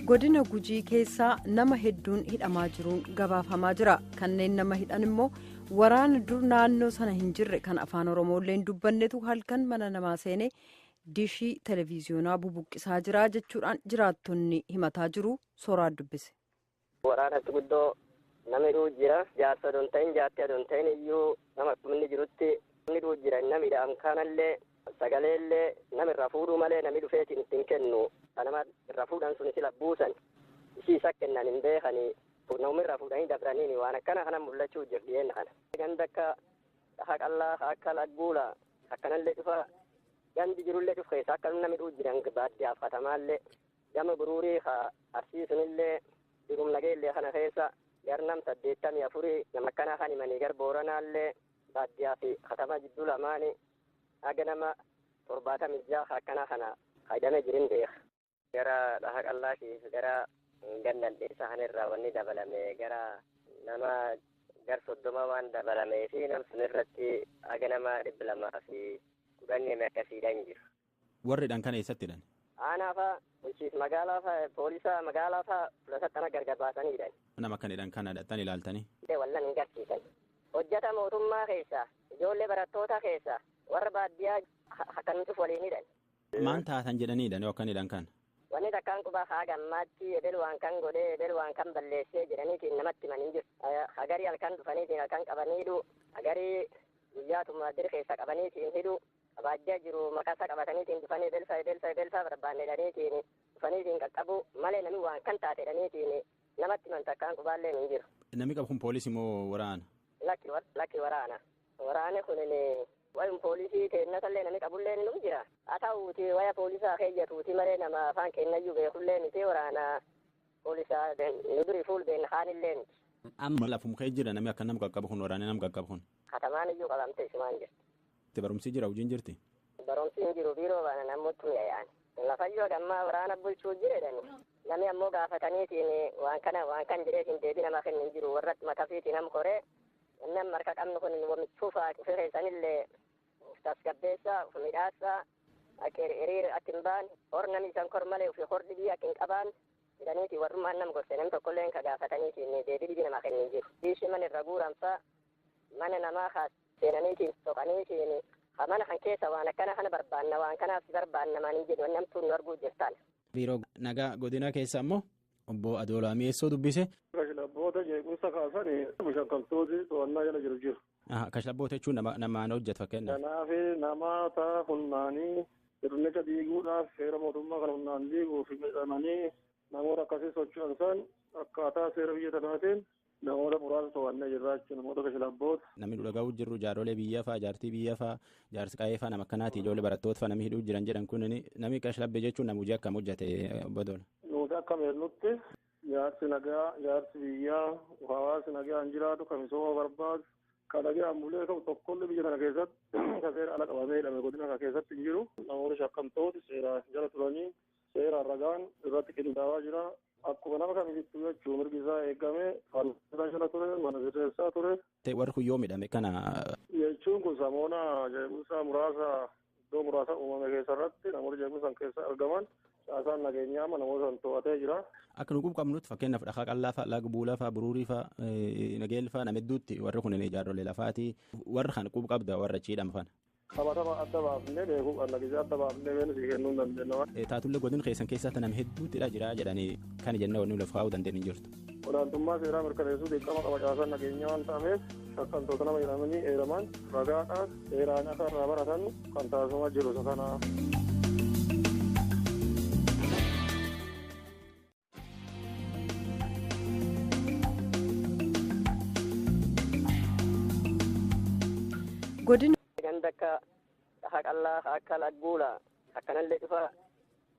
godina gujii keessaa nama hedduun hidhamaa jiruun gabaafamaa jira. Kanneen nama hidhan immoo waraana dur naannoo sana hin jirre kan afaan oromooleen dubbannetu halkan mana namaa seenee diishii televiziyoonaa bubuqqisaa jira jechuudhaan jiraattonni himataa jiru. Sooraan dubbise. Waraanatti guddoo nama hidhuu jira. Jaarsa doon ta'in jaartii adoon ta'in iyyuu nama inni jirutti inni hidhuu jira. Namni hidhaam kanallee sagaleellee nama irraa fuudhuu malee namni dhufeetiin ittiin kennu. Nama irraa fuudhan sun sila buusan ishii isa kennan hin beekanii namni irraa fuudhanii dabranii waan akkana mul'achuu jirti eenna kana. Ganda akka haqallaa akka lagguula akkanallee dhufa gandi jirullee dhuf keessa akka namni hidhuu jiran baadiyyaaf katamaallee gama buruurii arsii sunillee jirum nageellee kana keessa garnam 84 nama akkana kan himanii gar booranaallee baadiyyaa fi katama jidduu lamaanii haga nama 76 akkana kana fayyadamee jirin beeka. Gara dhaha qallaatiif gara gandan dheessaa kanarraa wanni dabalame gara nama gar 30 waan dabalamee fi namsun irratti haga nama 210 akkasiidhaan jiru. Warridhaan kana eessatti hidhan? Aanaafaa bulchiis magaalaafa poolisa magaalaafa fulasattana gargar baasaniidhaan. Nama akkanidhaan kana hidhattan ilaaltanii? Wallan hin garsiisan. Hojjata mootummaa keessa ijoollee barattoota keessa warra baadiyyaa akkanituuf waliin hidhan. Maan taatan jedhaniidhaan yoo akkanidhaan kana? Wanni takkaan qubaa haa gammaatti edel waan kan godhee edel waan kan balleessee jedhaniitiin namatti himanii jiru. Hagarii halkan dhufaniitiin halkan qabaniidhu hagarii guyyaa tummaaddir keessa qabaniitiin hidhu baadiyyaa jiru maqaasa qabataniitiin dhufanii edelsaa barbaanne jedhaniitiin dhufaniitiin qaqqabu malee namni waan kan taate jedhaniitiin namatti himan takkaan qubaallee hin jiru. Namni qabu kun poolisii moo waraana? Lakki waraana. Waraanni kunin wayum poolisii kennatallee namni qabullee ni jira. Haa ta'uuti waya poolisaa keeyyatuuti malee nama afaan kennayyuu beekullee miti waraana poolisaa nu durii fuuldeen haanillee miti. Amma lafum ka'ee jira namni akka nama qaqqabu kun waraanni nama qaqqabu kun. Katamaan iyyuu qabamte isumaan jirti. Barumsi jira hojiin jirti? Barumsi hin jiru biiroo baana namoottu yaa'an. Lafayyoo gammaa waraana bulchuu jireedhani. Namni ammoo gaafataniitiin waan kan jedheetiin deebii nama kennu hin jiru warratti matafiitiin nam koree. Namni marka qabnu kun wamichuufaa dhufee keessanillee tasgabbeessaa of midhaassaa akka hiriira akka hin baane hor namni isaan kor malee ofii hor dhibii akka hin qabaan jedhaniitiin warrummaan nam gorse namni tokkollee ka gaafataniitiin deebii dhibii nama kennu hin jiru. Diishii mana irra guuramsaa mana namaa seenaniitiin soqaniitiin mana kan keessa waan akkana kana barbaanna waan kanaaf barbaanna maan hin jedhu namtuun nu arguu jirtaan. Biiroo nagaa godina keessa ammoo obbo Adoolaa Mi'eessoo dubbise. Kashlabboota jeequmsa kaasanii shakkamtooti to'annaa jala jiru. Kashlabboota jechuun namaan hojjetu fakkeenyaaf. Kanaaf namoota humnaanii sirnicha diiguudhaaf seera mootummaa kana humnaan diiguuf midhamanii namoota akkasii socho'an san akkaataa seera biyya tanaatiin namoota muraasa to'annee jirra jechuudha namoota kashlabboota. Namni dhuga'uu jirru jaarolee biyya fa'aa jaartii biyya fa'aa jaarsi qaa'ee fa'aa nama akkanaati ijoollee barattoota fa'aa namni hidhuu jiran jedhan kun namni kashlabbee jechuun nama hojii akkam hojjete obbo Adoolaa. Nuti akka meernutti jaarsi nagaa jaarsi biyyaa hawaasi nagaa hin jiraatu kan misooma barbaadu kan nagaan bulee ta'u tokkollee biyya kana keessatti kan seera ala qabamee hidhame godina kana keessatti hin jiru. Namoonni shakkamtooti seeraan jala turanii seeraan ragaan irratti qindaa'aa jira. Akkuma nama kamitti jechuun mirgi isaa eegamee falmataa jala ture mana sirreessaa ture. Warri kun yoo midhame kana. Jechuun kun samoona jeequmsa muraasa iddoo muraasa uumame keessa irratti namoonni jeequmsan keessa argaman. Caasaan nageenyaa namoota to'atee jira. Akka nu qabnutti fakkeenyaaf dhahaa qallaa fa'aa laga buulaa fa'aa buruurii fa'aa nageel fa'aa nama hedduutti warri kun ijaarrolee lafaati warra kan quba qabda warra ciidhama fana. Taphatama adda baafnee beekuu qabna gisee adda baafnee beenu si kennuu hin dandeenye. Taatullee godina keessan keessatti nama hedduuttidha jira jedhanii kan jennee wanni lafa kaa'uu dandeenye jirtu. Olaantummaa seeraa mirkaneessuu dirqama qaba caasaan nageenyaa waan ta'eef shakkamtoota nama jedhamanii eeraman ragaadhaan seeraan akka irraa baratan kan taasifamaa jiru isa kana. Ganda akka haqallaa akka lagguula akkanallee dhufa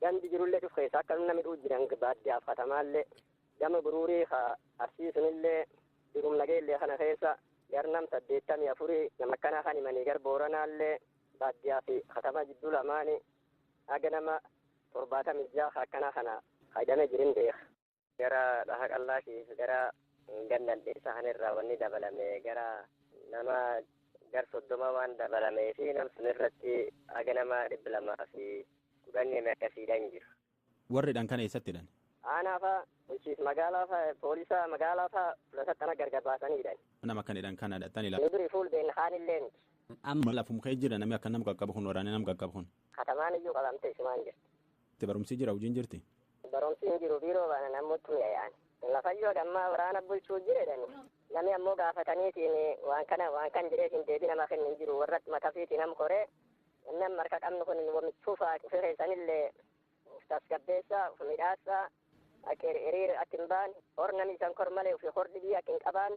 gandi jirullee dhuf keessa akka namni hidhuu jiran baadiyyaaf katamaallee gama buruurii arsii sunillee jirum nageellee kana keessa garnam 84 nama akkana kan himanii gar booranaallee baadiyyaa fi katama jidduu lamaanii haga nama 76 akkana kana fayyadamee jirin beeka. Gara dhaha qallaatiif gara gandan dheessaa kanarraa wanni dabalame gara nama gar 30 waan dabalamee fi namsun irratti haga nama 210 akkasiidhaan jiru. Warridhaan kana eessatti hidhan? aanaa fa'a bulchiis magaalaa fa'a poolisa magaalaa fa'a fulasattana gargar baasanidha. Nama akkanidhaan kan adhatanii Nu durii fuul been haanillee miti. amma lafum ka'ee jira namni akka nama qaqqabu kun waraanee nama qaqqabu kun. Katamaan iyyuu qabamte isumaan jirti. Itti barumsi jira hojiin jirti. Barumsi hin jiru biiroo baana namoota mi'aayaan. Lafayyoo gammaa waraana bulchuu jiredhani. Namni ammoo gaafataniitiin waan kan jedheetiin deebii nama kennin jiru warratti matafiitiin nam koree. Namni marka qabnu kun wamichuufaa fireessanillee tasgabbeessaa midhaassaa akka hiriira akka hin baane hor namni isaan kor malee ofii hordi biyya akka hin qabaan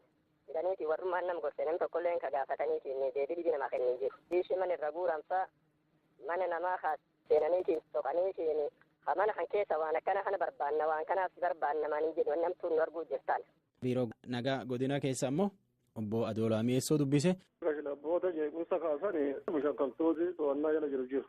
jedhaniiti warrummaan nam gorse namni tokkollee ka gaafataniitiin deebii dhibii namaa kennin jiru. Biishi mana irra guuramsaa mana namaa kaas seenaniitiin soqaniitiin mana kan keessa waan akkana kana barbaanna waan kanaaf barbaanna maanii jedhu namtuun nu arguu jirtaan. Biiroo nagaa godina keessa ammoo obbo Adoolaa Mi'eessoo dubbise. Kashlabboota jeequmsa kaasanii shakkamtooti to'annaa jala jiru.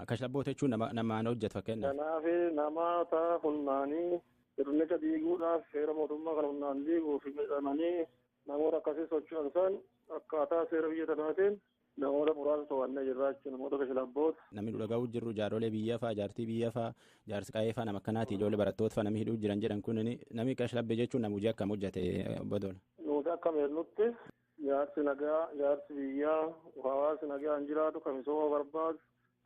Kashlabboota jechuun namaan hojjetu fakkeenyaaf. Kanaaf namoota humnaanii sirnicha diiguudhaaf seera mootummaa kana humnaan diiguuf midhamanii namoota akkasii socho'an san akkaataa seera biyya tanaatiin namoota muraasa to'annee jirra jechuudha namoota kashlabboota. Namni dhuga'uu jirru jaarolee biyyaa fa'aa jaartii biyyaa fa'aa jaarsi qaayee fa'aa nama akkanaati ijoollee barattoota fa'aa namni hidhuu jiran jedhan kun namni kashlabbee jechuun nama hojii akkam hojjete obbo Adoolaa. Nuti akka meellutti jaarsi nagaa jaarsi biyyaa hawaasni nagaan jiraatu kan misooma barbaadu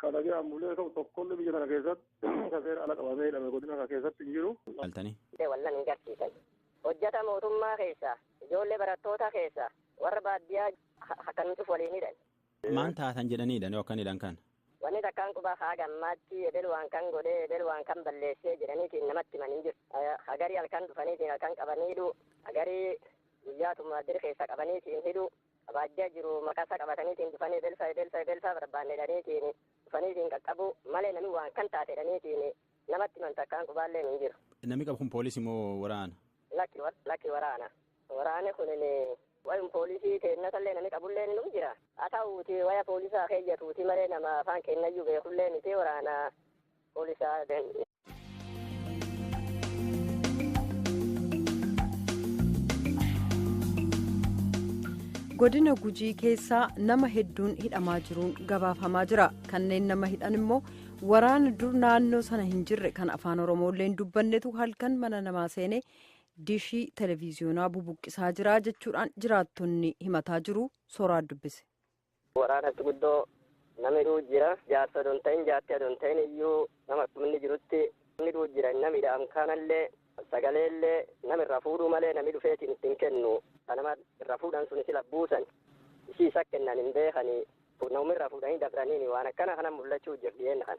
kan nagaan mulee ta'u tokkollee biyya kana keessatti kan seera ala qabamee hidhame godina kana keessatti hin jiru. Galtanii. Wallan hin garsiisan. Hojjeta mootummaa keessa ijoollee barattoota keessa warra baadiyyaa akkamitti waliin hidhan. Maan taatan jedhaniidha yoo akkanidhaan kan. Wanni takkaan quba haa gammaatti edel waan kan godhee edel waan kan balleessee jedhaniitiin namatti himan hin jiru. Hagarii halkan dhufaniitiin halkan qabaniidhu hagarii guyyaatuma diri keessa qabaniitiin hidhu baadiyyaa jiru maqasa qabataniitiin dhufanii edelsaa barbaanne jedhaniitiin dhufaniitiin qaqqabu malee namni waan kan taate jedhaniitiin namatti himan takkaan qubaallee hin jiru. Namni qabu kun poolisii moo waraana? Lakki waraana. Waraanni kun wayum poolisii kennatallee namni qabullee ni jira. Haa ta'uuti waya poolisaa keeyyatuuti malee nama afaan kennayyuu beekullee miti waraana poolisaa. Godina Gujii keessaa nama hedduun hidhamaa jiruun gabaafamaa jira. Kanneen nama hidhan immoo waraana dur naannoo sana hin jirre kan afaan Oromoolee dubbannetu halkan mana namaa seenee dishii televiziyoonaa bubuqqisaa jira jechuudhaan jiraattonni himataa jiru. Soraa dubbise. Waraanatti guddoo namni dhuu jira. Jaarsa don ta'in jaartii don ta'in iyyuu nama inni jirutti namni dhuu jira. Namni dhaamkaanallee sagaleellee nami irraa fuudhuu malee namni dhufeetiin ittiin kennu. Kanama irraa fuudhan sun sila buusan ishii isa kennan hin beekanii namni irraa fuudhanii dabraniini waan akkana kana mul'achuu jiru dhiyeenna kana.